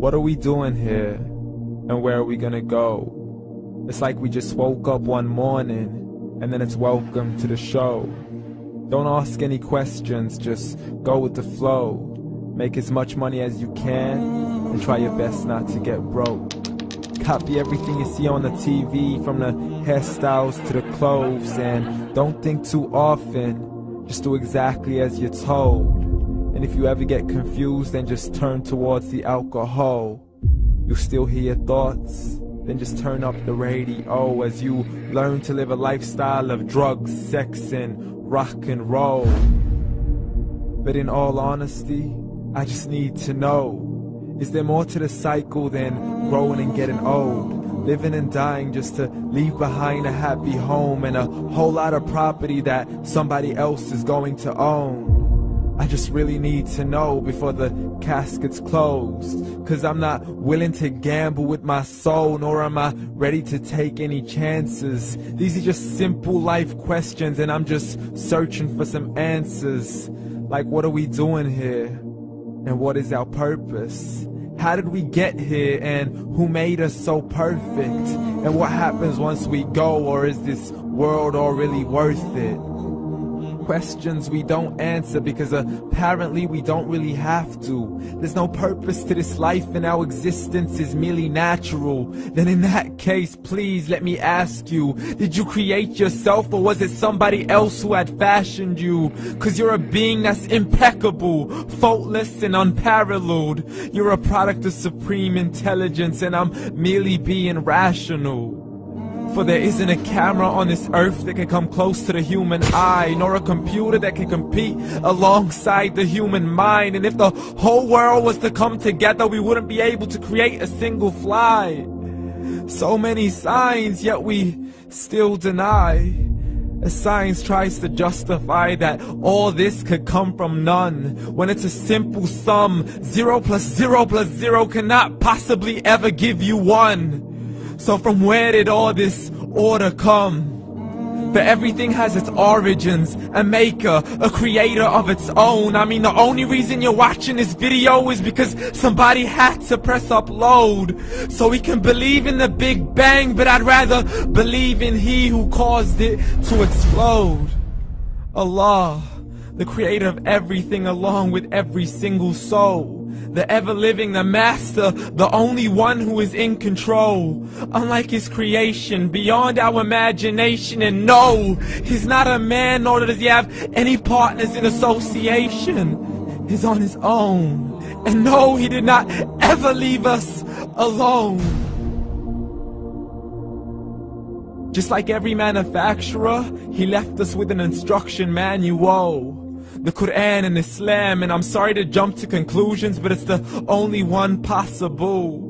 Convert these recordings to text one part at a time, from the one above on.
What are we doing here? And where are we gonna go? It's like we just woke up one morning, and then it's welcome to the show. Don't ask any questions, just go with the flow. Make as much money as you can, and try your best not to get broke. Copy everything you see on the TV, from the hairstyles to the clothes, and don't think too often, just do exactly as you're told. And if you ever get confused, then just turn towards the alcohol. You still hear your thoughts? Then just turn up the radio as you learn to live a lifestyle of drugs, sex, and rock and roll. But in all honesty, I just need to know, is there more to the cycle than growing and getting old? Living and dying just to leave behind a happy home and a whole lot of property that somebody else is going to own. I just really need to know before the casket's closed, 'cause I'm not willing to gamble with my soul, nor am I ready to take any chances. These are just simple life questions, and I'm just searching for some answers. Like, what are we doing here? And what is our purpose? How did we get here, and who made us so perfect? And what happens once we go, or is this world all really worth it? Questions we don't answer because apparently we don't really have to. There's no purpose to this life and our existence is merely natural. Then in that case, please let me ask you, did you create yourself, or was it somebody else who had fashioned you? 'Cause you're a being that's impeccable, faultless and unparalleled. You're a product of supreme intelligence, and I'm merely being rational. For there isn't a camera on this earth that can come close to the human eye, nor a computer that can compete alongside the human mind. And if the whole world was to come together, we wouldn't be able to create a single fly. So many signs, yet we still deny. As science tries to justify that all this could come from none, when it's a simple sum. 0 plus 0 plus 0 cannot possibly ever give you 1. So from where did all this order come? For everything has its origins, a maker, a creator of its own. I mean, the only reason you're watching this video is because somebody had to press upload. So we can believe in the Big Bang, but I'd rather believe in He who caused it to explode. Allah, the creator of everything, along with every single soul. The ever-living, the master, the only one who is in control. Unlike his creation, beyond our imagination. And no, he's not a man, nor does he have any partners in association. He's on his own. And no, he did not ever leave us alone. Just like every manufacturer, he left us with an instruction manual. The Quran and Islam, and I'm sorry to jump to conclusions, but it's the only one possible.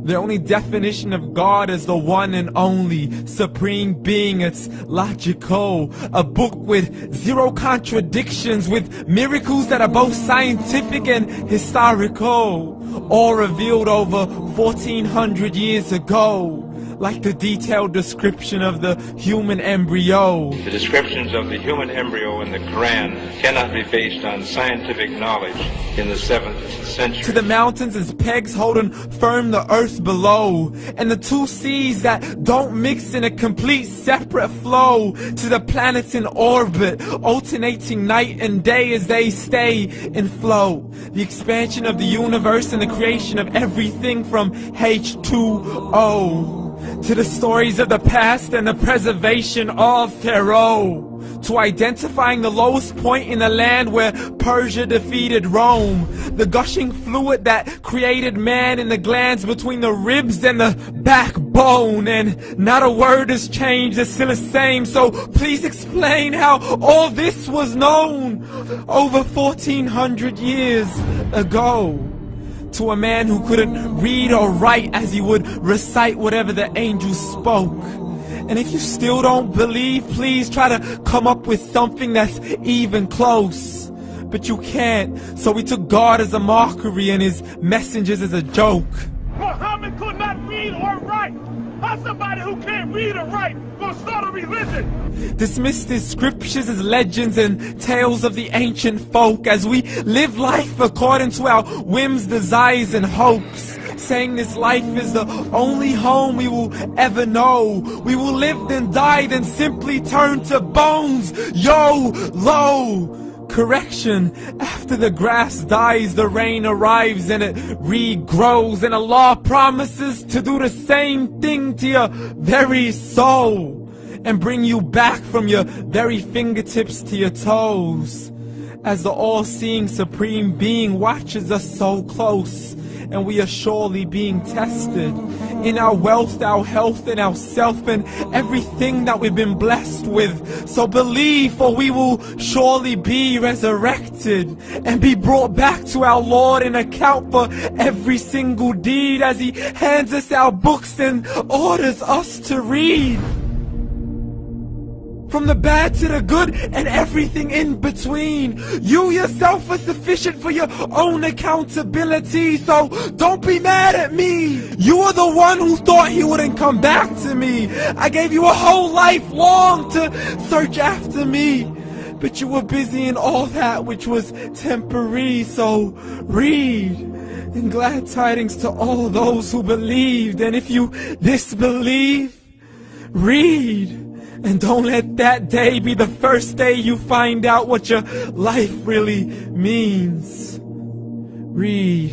The only definition of God is the one and only supreme being. It's logical, a book with 0 contradictions, with miracles that are both scientific and historical, all revealed over 1400 years ago. Like the detailed description of the human embryo. The descriptions of the human embryo in the Quran cannot be based on scientific knowledge in the 7th century. To the mountains as pegs holding firm the earth below, and the 2 seas that don't mix in a complete separate flow. To the planets in orbit, alternating night and day as they stay in flow. The expansion of the universe and the creation of everything from H2O. To the stories of the past and the preservation of Pharaoh. To identifying the lowest point in the land where Persia defeated Rome. The gushing fluid that created man in the glands between the ribs and the backbone. And not a word has changed, it's still the same. So please explain how all this was known over 1400 years ago. To a man who couldn't read or write, as he would recite whatever the angels spoke. And if you still don't believe, please try to come up with something that's even close. But you can't, so we took God as a mockery and his messengers as a joke. Muhammad could not read or write. How's somebody who can't read or write gonna start a religion? Dismissed his scriptures as legends and tales of the ancient folk, as we live life according to our whims, desires, and hopes. saying this life is the only home we will ever know. We will live then die, then simply turn to bones. YOLO! Correction, after the grass dies, the rain arrives and it regrows, and Allah promises to do the same thing to your very soul and bring you back from your very fingertips to your toes, as the all-seeing supreme being watches us so close, and we are surely being tested in our wealth, our health, and our self, and everything that we've been blessed with. So believe, for we will surely be resurrected and be brought back to our Lord and account for every single deed, as He hands us our books and orders us to read. From the bad to the good and everything in between. You yourself are sufficient for your own accountability, so don't be mad at me. You are the one who thought He wouldn't come back to me. I gave you a whole life long to search after me, but you were busy in all that which was temporary. So read, and glad tidings to all those who believed. And if you disbelieve, read. And don't let that day be the first day you find out what your life really means. Read.